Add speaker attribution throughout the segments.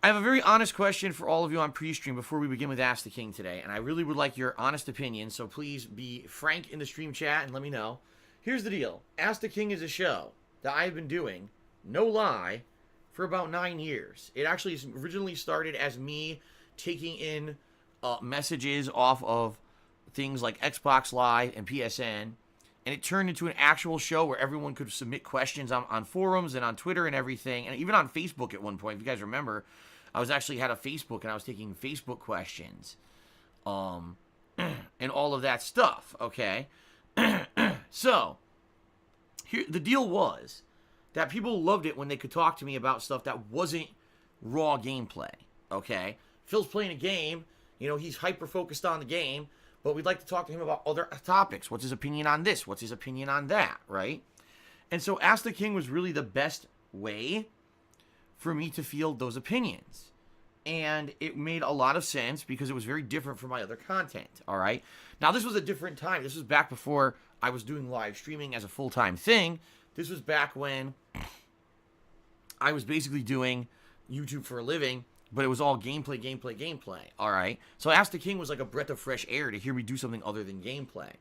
Speaker 1: I have a very honest question for all of you on pre-stream before we begin with Ask the King today, and I really would like your honest opinion, so please be frank in the stream chat and let me know. Here's the deal. Ask the King is a show that I've been doing, no lie, for about 9 years. It actually originally started as me taking in messages off of things like Xbox Live and PSN, and it turned into an actual show where everyone could submit questions on forums and on Twitter and everything, and even on Facebook at one point, if you guys remember. I was actually had a Facebook, and I was taking Facebook questions, and all of that stuff, okay? So, here, the deal was that people loved it when they could talk to me about stuff that wasn't raw gameplay, okay? Phil's playing a game, you know, he's hyper-focused on the game, but we'd like to talk to him about other topics. What's his opinion on this? What's his opinion on that, right? And so Ask the King was really the best way for me to field those opinions. And it made a lot of sense because it was very different from my other content, all right? Now, this was a different time. This was back before I was doing live streaming as a full-time thing. This was back when I was basically doing YouTube for a living, but it was all gameplay, all right? So Ask the King was like a breath of fresh air to hear me do something other than gameplay.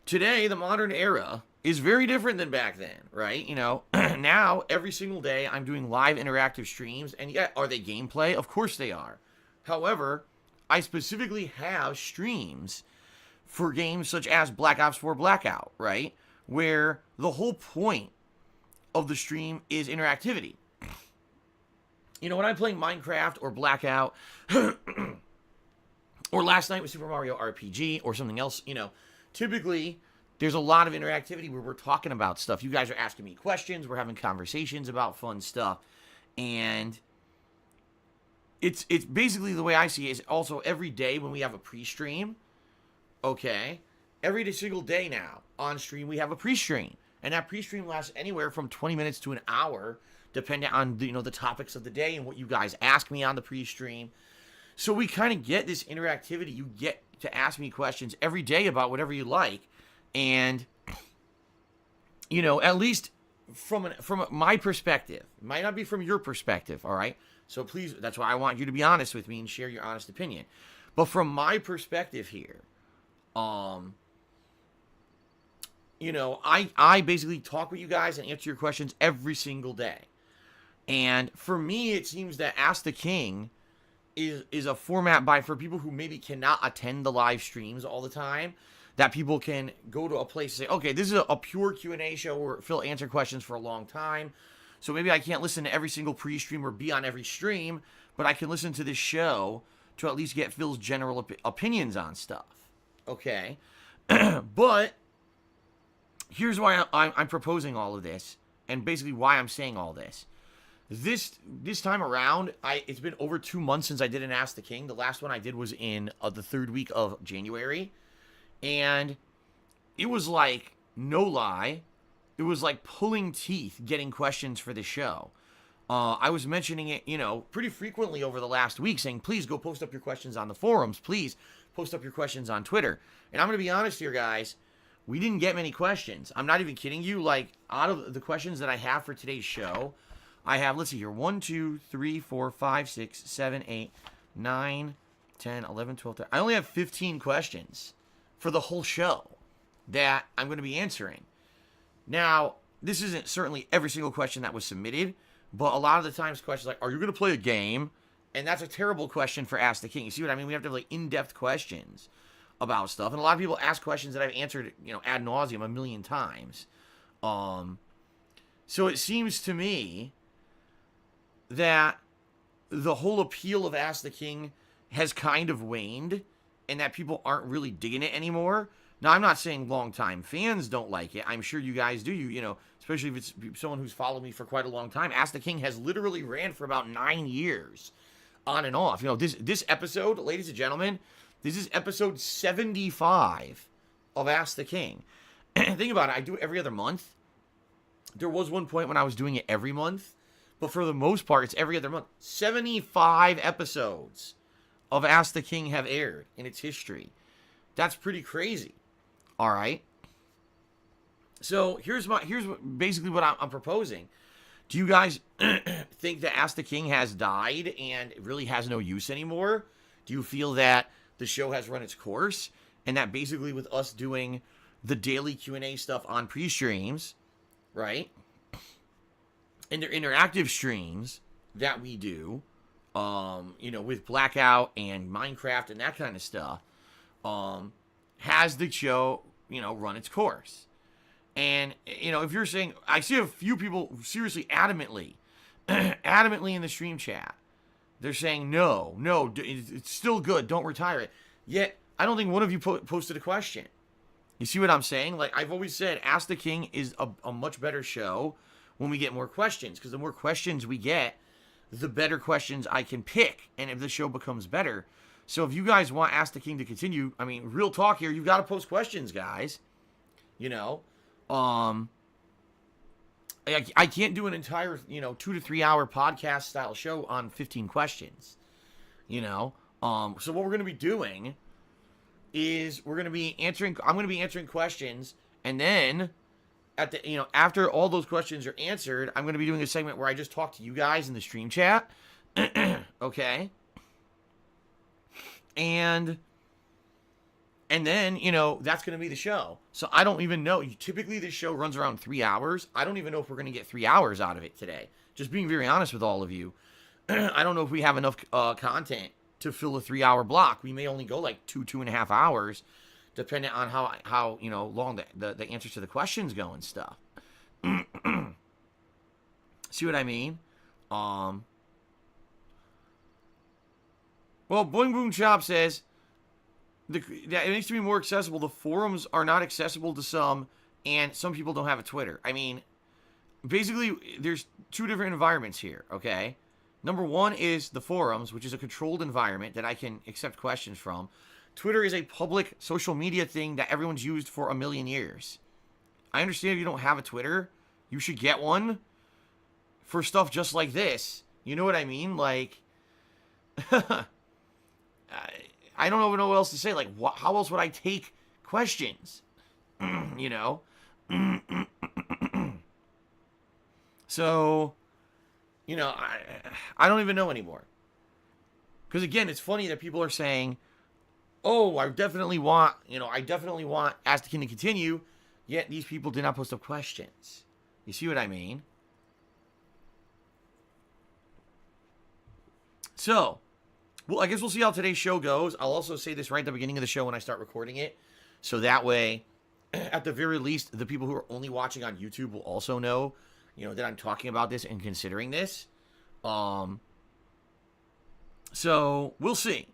Speaker 1: Today, the modern era is very different than back then, right? You know, now, every single day, I'm doing live interactive streams, and yeah, are they gameplay? Of course they are. However, I specifically have streams for games such as Black Ops 4 Blackout, right? Where the whole point of the stream is interactivity. You know, when I'm playing Minecraft or Blackout, or last night with Super Mario RPG or something else, you know, typically there's a lot of interactivity where we're talking about stuff. You guys are asking me questions. We're having conversations about fun stuff. And it's basically the way I see it is also every day when we have a pre-stream, okay, every single day now on stream we have a pre-stream. And that pre-stream lasts anywhere from 20 minutes to an hour, depending on the, you know, the topics of the day and what you guys ask me on the pre-stream. So we kind of get this interactivity. You get to ask me questions every day about whatever you like. And, you know, at least from my perspective, it might not be from your perspective, all right? So please, that's why I want you to be honest with me and share your honest opinion. But from my perspective here, you know, I basically talk with you guys and answer your questions every single day. And for me, it seems that Ask the King is a format for people who maybe cannot attend the live streams all the time, that people can go to a place and say, okay, this is a pure Q&A show where Phil answered questions for a long time, so maybe I can't listen to every single pre-stream or be on every stream, but I can listen to this show to at least get Phil's general opinions on stuff, okay? But here's why I'm proposing all of this, and basically why I'm saying all this. This time around, it's been over 2 months since I did an Ask the King. The last one I did was in the 3rd week of January. And it was like, no lie, it was like pulling teeth getting questions for the show. I was mentioning it, you know, pretty frequently over the last week, saying, please go post up your questions on the forums. Please post up your questions on Twitter. And I'm going to be honest here, guys. We didn't get many questions. I'm not even kidding you. Like, out of the questions that I have for today's show, I have, let's see here, 1, 2, 3, 4, 5, 6, 7, 8, 9, 10, 11, 12, 13. I only have 15 questions for the whole show that I'm going to be answering. Now, this isn't certainly every single question that was submitted, but a lot of the times questions like, are you going to play a game? And that's a terrible question for Ask the King. You see what I mean? We have to have like in-depth questions about stuff. And a lot of people ask questions that I've answered, you know, ad nauseum a million times. So it seems to me that the whole appeal of Ask the King has kind of waned, and that people aren't really digging it anymore. Now, I'm not saying longtime fans don't like it. I'm sure you guys do. You know, especially if it's someone who's followed me for quite a long time. Ask the King has literally ran for about 9 years, on and off. You know, this episode, ladies and gentlemen, this is episode 75 of Ask the King. Think about it. I do it every other month. There was one point when I was doing it every month, but for the most part, it's every other month. 75 episodes of Ask the King have aired in its history. That's pretty crazy. All right. So here's basically what I'm proposing. Do you guys think that Ask the King has died and it really has no use anymore? Do you feel that the show has run its course and that basically with us doing the daily Q&A stuff on pre-streams, right? And their interactive streams that we do, with Blackout and Minecraft and that kind of stuff, has the show, run its course? And, if you're saying, I see a few people seriously adamantly in the stream chat. They're saying, no, it's still good. Don't retire it. Yet, I don't think one of you posted a question. You see what I'm saying? Like, I've always said, Ask the King is a much better show when we get more questions. Because the more questions we get, the better questions I can pick. And if the show becomes better. So if you guys want Ask the King to continue, I mean, real talk here, you've got to post questions, guys. I can't do an entire, 2 to 3 hour podcast style show on 15 questions. So what we're going to be doing is I'm going to be answering questions, and then at the, after all those questions are answered, I'm going to be doing a segment where I just talk to you guys in the stream chat. Okay. And then, that's going to be the show. So I don't even know. Typically, this show runs around 3 hours. I don't even know if we're going to get 3 hours out of it today. Just being very honest with all of you. I don't know if we have enough content to fill a 3 hour block. We may only go like 2.5 hours, depending on how long the answers to the questions go and stuff. See what I mean? Well, Boing Boom Chop says, that it needs to be more accessible. The forums are not accessible to some, and some people don't have a Twitter. I mean, basically, there's two different environments here, okay? Number one is the forums, which is a controlled environment that I can accept questions from. Twitter is a public social media thing that everyone's used for a million years. I understand if you don't have a Twitter, you should get one for stuff just like this. You know what I mean? Like, I don't even know what else to say. Like, how else would I take questions? So, I don't even know anymore. Because, again, it's funny that people are saying, oh, I definitely want Ask the King to continue, yet these people did not post up questions. You see what I mean? So, well, I guess we'll see how today's show goes. I'll also say this right at the beginning of the show when I start recording it. So that way, at the very least, the people who are only watching on YouTube will also know, that I'm talking about this and considering this. So, we'll see.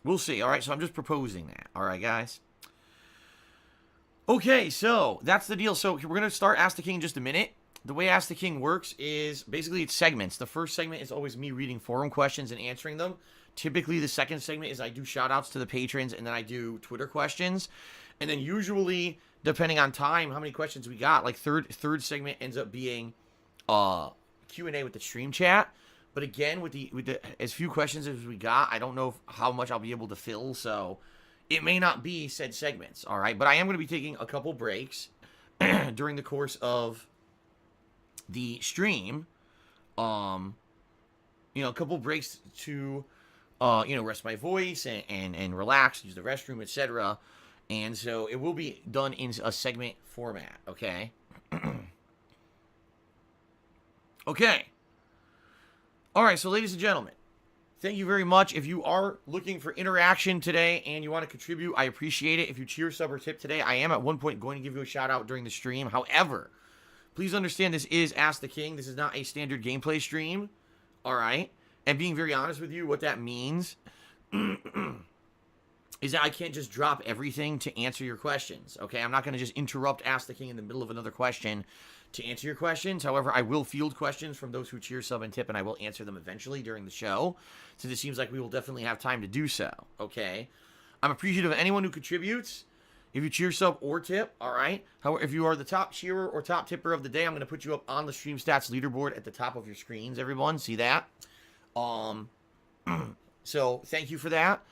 Speaker 1: We'll see. All right, so I'm just proposing that. All right, guys? Okay, so that's the deal. So we're going to start Ask the King in just a minute. The way Ask the King works is basically it's segments. The first segment is always me reading forum questions and answering them. Typically, the second segment is I do shout-outs to the patrons, and then I do Twitter questions. And then usually, depending on time, how many questions we got, like third segment ends up being Q&A with the stream chat. But again, with the as few questions as we got, I don't know how much I'll be able to fill, so it may not be said segments, all right? But I am going to be taking a couple breaks during the course of the stream. A couple breaks to rest my voice and relax, use the restroom, etc. And so it will be done in a segment format, okay? Okay. All right, so ladies and gentlemen, thank you very much. If you are looking for interaction today and you want to contribute, I appreciate it. If you cheer, sub, or tip today, I am at one point going to give you a shout out during the stream. However, please understand this is Ask the King. This is not a standard gameplay stream, all right? And being very honest with you, what that means is that I can't just drop everything to answer your questions, okay? I'm not going to just interrupt Ask the King in the middle of another question to answer your questions. However, I will field questions from those who cheer, sub, and tip, and I will answer them eventually during the show, since it seems like we will definitely have time to do so, okay? I'm appreciative of anyone who contributes. If you cheer, sub, or tip, all right? However, if you are the top cheerer or top tipper of the day, I'm going to put you up on the Stream Stats leaderboard at the top of your screens, everyone. See that? So, thank you for that.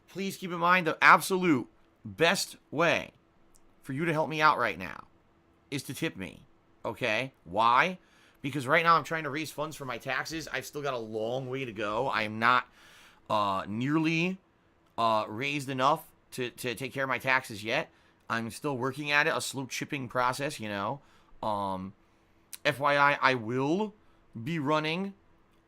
Speaker 1: Please keep in mind the absolute best way for you to help me out right now is to tip me, okay? Why? because right now I'm trying to raise funds for my taxes. I've still got a long way to go. I am not nearly raised enough to take care of my taxes yet. I'm still working at it, a slow chipping process, you know. FYI, I will be running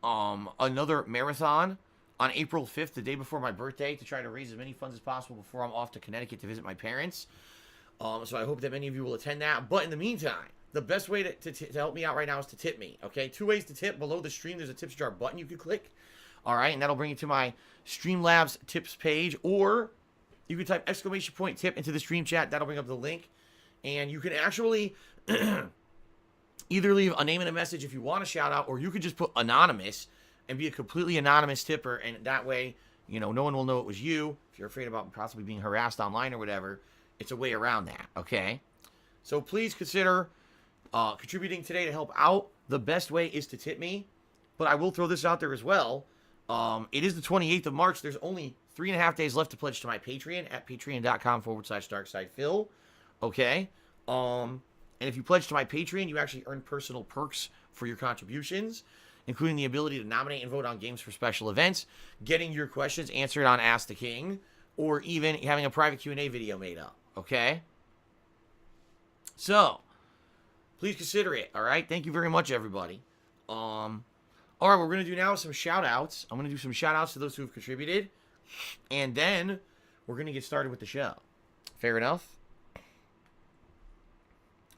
Speaker 1: another marathon on April 5th, the day before my birthday, to try to raise as many funds as possible before I'm off to Connecticut to visit my parents. So I hope that many of you will attend that. But in the meantime, the best way to help me out right now is to tip me, okay? 2 ways to tip. Below the stream, there's a tips jar button you can click. All right, and that'll bring you to my Streamlabs tips page. Or you can type !tip into the stream chat. That'll bring up the link. And you can actually either leave a name and a message if you want a shout out, or you could just put anonymous and be a completely anonymous tipper. And that way, you know, no one will know it was you. If you're afraid about possibly being harassed online or whatever, it's a way around that, okay? So please consider contributing today to help out. The best way is to tip me. But I will throw this out there as well. It is the 28th of March. There's only 3.5 days left to pledge to my Patreon at patreon.com/darksidephil. Okay? And if you pledge to my Patreon, you actually earn personal perks for your contributions, including the ability to nominate and vote on games for special events, getting your questions answered on Ask the King, or even having a private Q&A video made up. Okay? So, please consider it. All right? Thank you very much, everybody. All right, what we're going to do now is some shout-outs. I'm going to do some shout-outs to those who have contributed. And then we're going to get started with the show. Fair enough?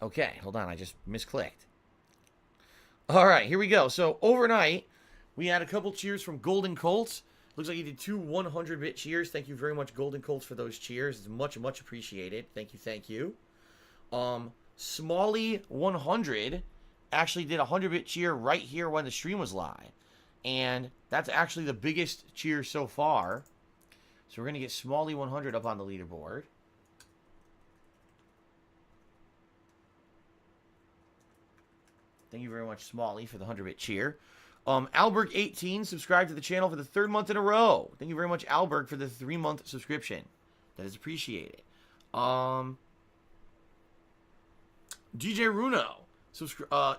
Speaker 1: Okay, hold on. I just misclicked. All right, here we go. So, overnight, we had a couple cheers from Golden Colts. Looks like you did 2 100-bit cheers. Thank you very much, Golden Colts, for those cheers. It's much, much appreciated. Thank you, thank you. Smalley100 actually did a 100-bit cheer right here when the stream was live. And that's actually the biggest cheer so far. So we're going to get Smalley100 up on the leaderboard. Thank you very much, Smalley, for the 100-bit cheer. Alberg18 subscribed to the channel for the 3rd month in a row. Thank you very much, Alberg, for the 3-month subscription. That is appreciated. DJ Runo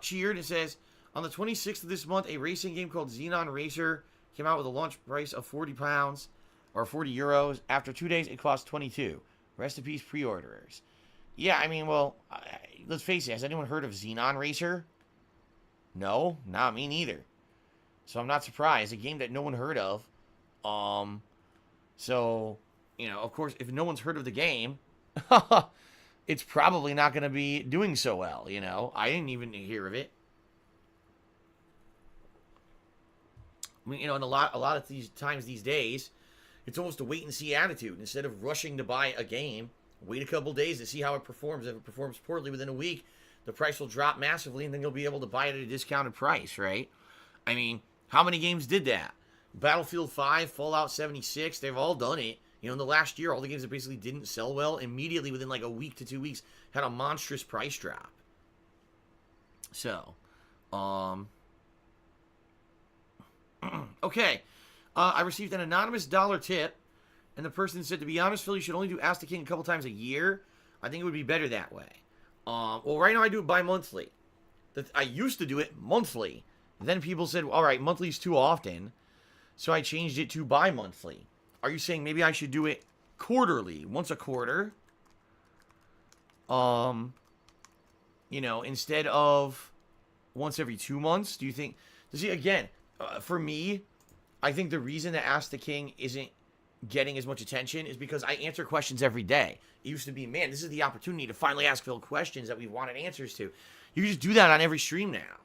Speaker 1: cheered and says, on the 26th of this month, a racing game called Xenon Racer came out with a launch price of £40 or 40 euros. After 2 days, it cost 22. Rest in peace, pre-orderers. Yeah, I mean, well, let's face it. Has anyone heard of Xenon Racer? No, not me neither. So I'm not surprised. A game that no one heard of. So, you know, of course, if no one's heard of the game, it's probably not going to be doing so well, you know. I didn't even hear of it. I mean, you know, and a lot of these times these days, it's almost a wait-and-see attitude. Instead of rushing to buy a game, wait a couple days to see how it performs. If it performs poorly within a week, the price will drop massively, and then you'll be able to buy it at a discounted price, right? I mean, how many games did that? Battlefield 5, Fallout 76, they've all done it. You know, in the last year, all the games that basically didn't sell well, immediately within like a week to 2 weeks, had a monstrous price drop. So, okay. I received an anonymous $1 tip, and the person said, to be honest, Phil, you should only do Ask the King a couple times a year. I think it would be better that way. Well, right now I do it bi-monthly. I used to do it monthly. Then people said, all right, monthly is too often. So I changed it to bi-monthly. Are you saying maybe I should do it quarterly, once a quarter? You know, instead of once every 2 months? Do you think... See, again, for me, I think the reason that Ask the King isn't getting as much attention is because I answer questions every day. It used to be, man, this is the opportunity to finally ask Phil questions that we wanted answers to. You can just do that on every stream now.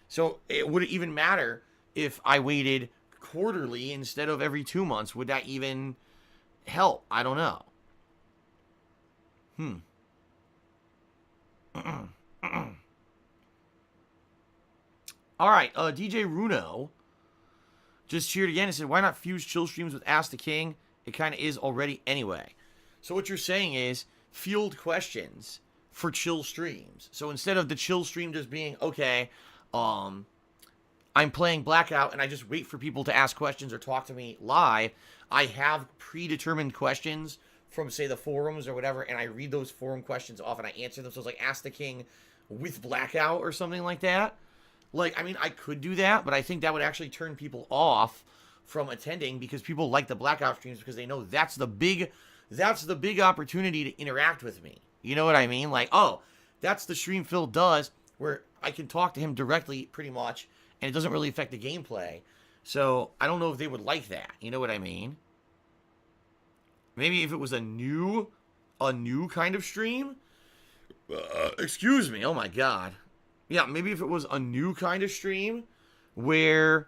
Speaker 1: So would it even matter if I waited quarterly instead of every 2 months? Would that even help? I don't know. All right, DJ Runo just cheered again and said, why not fuse chill streams with Ask the King? It kind of is already anyway. So what you're saying is field questions for chill streams. So instead of the chill stream just being, okay, I'm playing Blackout and I just wait for people to ask questions or talk to me live, I have predetermined questions from, say, the forums or whatever, and I read those forum questions off and I answer them. So it's like Ask the King with Blackout or something like that. Like, I mean, I could do that, but I think that would actually turn people off from attending because people like the blackout streams because they know that's the big opportunity to interact with me. You know what I mean? Like, oh, that's the stream Phil does where I can talk to him directly pretty much and it doesn't really affect the gameplay. So I don't know if they would like that. You know what I mean? Maybe if it was a new kind of stream. Excuse me. Oh my God. Yeah, maybe if it was a new kind of stream where,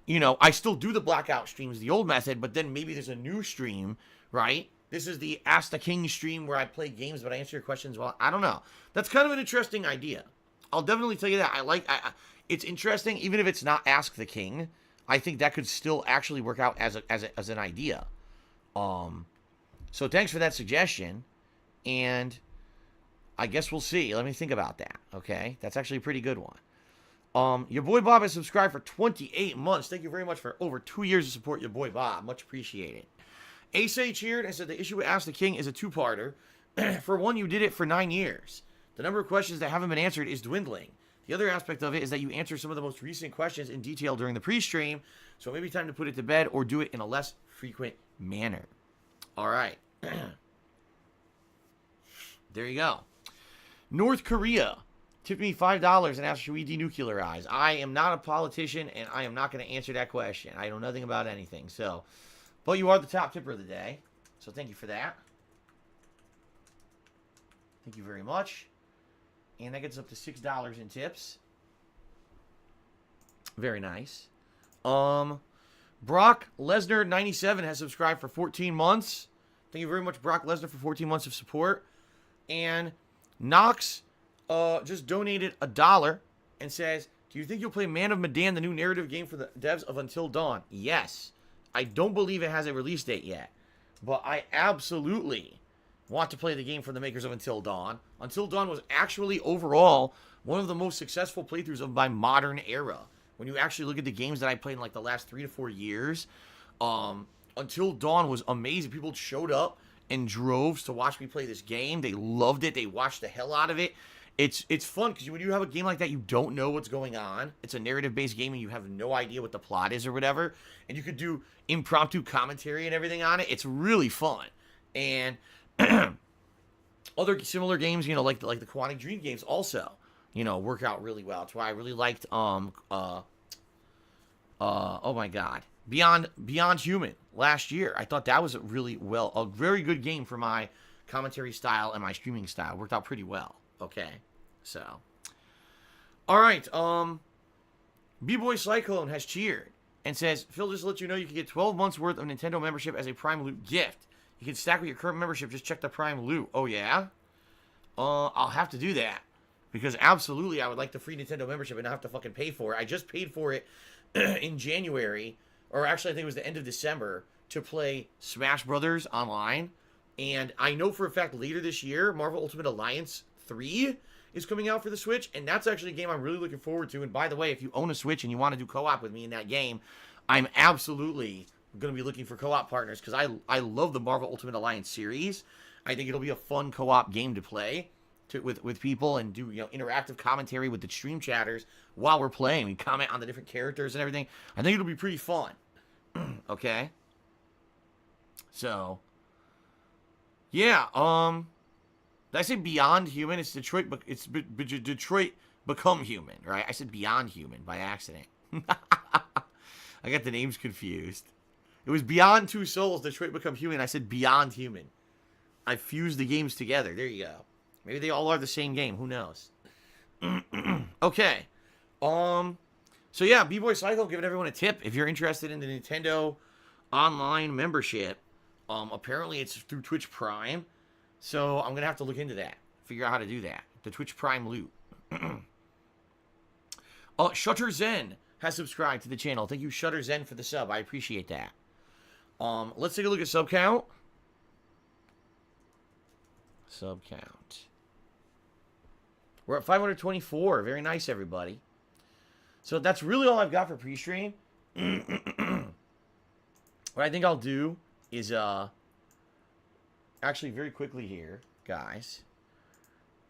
Speaker 1: you know, I still do the blackout streams, the old method, but then maybe there's a new stream, right? This is the Ask the King stream where I play games, but I answer your questions. Well, I don't know. That's kind of an interesting idea. I'll definitely tell you that. It's interesting, even if it's not Ask the King. I think that could still actually work out as an idea. So thanks for that suggestion, and I guess we'll see. Let me think about that, okay? That's actually a pretty good one. Your boy Bob has subscribed for 28 months. Thank you very much for over 2 years of support, your boy Bob. Much appreciated. Ace cheered and said the issue with Ask the King is a two-parter. For one, you did it for 9 years. The number of questions that haven't been answered is dwindling. The other aspect of it is that you answer some of the most recent questions in detail during the pre-stream, so it may be time to put it to bed or do it in a less frequent manner. All right. There you go. North Korea tipped me $5 and asked, should we denuclearize? I am not a politician, and I am not going to answer that question. I know nothing about anything. So, but you are the top tipper of the day. So thank you for that. Thank you very much. And that gets up to $6 in tips. Very nice. Brock Lesnar 97 has subscribed for 14 months. Thank you very much, Brock Lesnar, for 14 months of support. And Knox just donated $1 and says, do you think you'll play Man of Medan, the new narrative game for the devs of Until Dawn? Yes. I don't believe it has a release date yet, but I absolutely want to play the game from the makers of Until Dawn. Until Dawn was actually overall one of the most successful playthroughs of my modern era. When you actually look at the games that I played in like the last 3 to 4 years, Until Dawn was amazing. People showed up in droves to watch me play this game. They loved it. They watched the hell out of it. It's fun because when you have a game like that, you don't know what's going on. It's a narrative-based game and you have no idea what the plot is or whatever. And you could do impromptu commentary and everything on it. It's really fun. And other similar games, you know, like the Quantic Dream games also, you know, work out really well. That's why I really liked oh my God, Beyond Human last year. I thought that was a very good game for my commentary style and my streaming style. It worked out pretty well. Okay, so all right. B-Boy Cyclone has cheered and says, Phil, just to let you know, you can get 12 months worth of Nintendo membership as a Prime Loot gift. You can stack with your current membership. Just check the Prime Loot. Oh yeah, I'll have to do that because absolutely I would like the free Nintendo membership and not have to fucking pay for it. I just paid for it in January, or actually I think it was the end of December, to play Smash Brothers online. And I know for a fact later this year, Marvel Ultimate Alliance 3 is coming out for the Switch, and that's actually a game I'm really looking forward to. And by the way, if you own a Switch and you want to do co-op with me in that game, I'm absolutely going to be looking for co-op partners because I love the Marvel Ultimate Alliance series. I think it'll be a fun co-op game to play with people and do, you know, interactive commentary with the stream chatters while we're playing. We comment on the different characters and everything. I think it'll be pretty fun. Okay? So, yeah, did I say Beyond Human? It's Detroit, but it's Detroit Become Human, right? I said Beyond Human by accident. I got the names confused. It was Beyond Two Souls, Detroit Become Human. I said Beyond Human. I fused the games together. There you go. Maybe they all are the same game. Who knows? Okay. So yeah, B-Boy Cycle giving everyone a tip. If you're interested in the Nintendo online membership, apparently it's through Twitch Prime. So I'm going to have to look into that. Figure out how to do that. The Twitch Prime loot. Shutter Zen has subscribed to the channel. Thank you, Shutter Zen, for the sub. I appreciate that. Let's take a look at sub count. Sub count. We're at 524. Very nice, everybody. So that's really all I've got for pre-stream. What I think I'll do is, actually very quickly here, guys,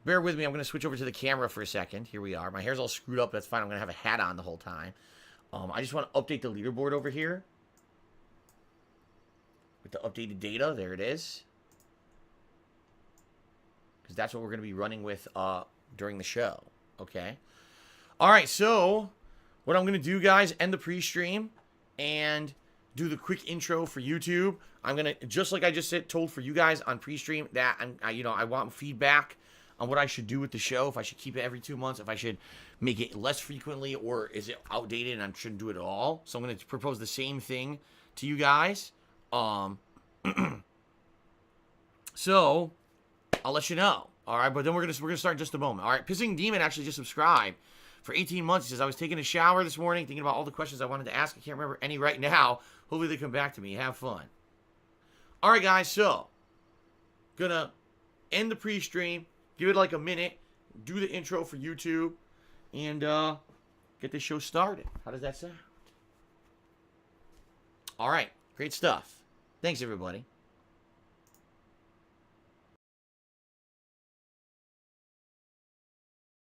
Speaker 1: bear with me. I'm going to switch over to the camera for a second. Here we are. My hair's all screwed up. That's fine. I'm going to have a hat on the whole time. I just want to update the leaderboard over here. With the updated data. There it is. Because that's what we're going to be running with during the show. Okay. All right. So, what I'm going to do, guys, end the pre-stream and do the quick intro for YouTube. I'm going to, just like I just told for you guys on pre-stream, that I want feedback on what I should do with the show. If I should keep it every 2 months, if I should make it less frequently, or is it outdated and I shouldn't do it at all. So I'm going to propose the same thing to you guys. So I'll let you know. All right, but then we're gonna start in just a moment. All right, Pissing Demon actually just subscribed for 18 months. He says, I was taking a shower this morning, thinking about all the questions I wanted to ask. I can't remember any right now. Hopefully they come back to me. Have fun. All right, guys, so gonna end the pre-stream, give it like a minute, do the intro for YouTube, and get the show started. How does that sound? All right, great stuff. Thanks, everybody.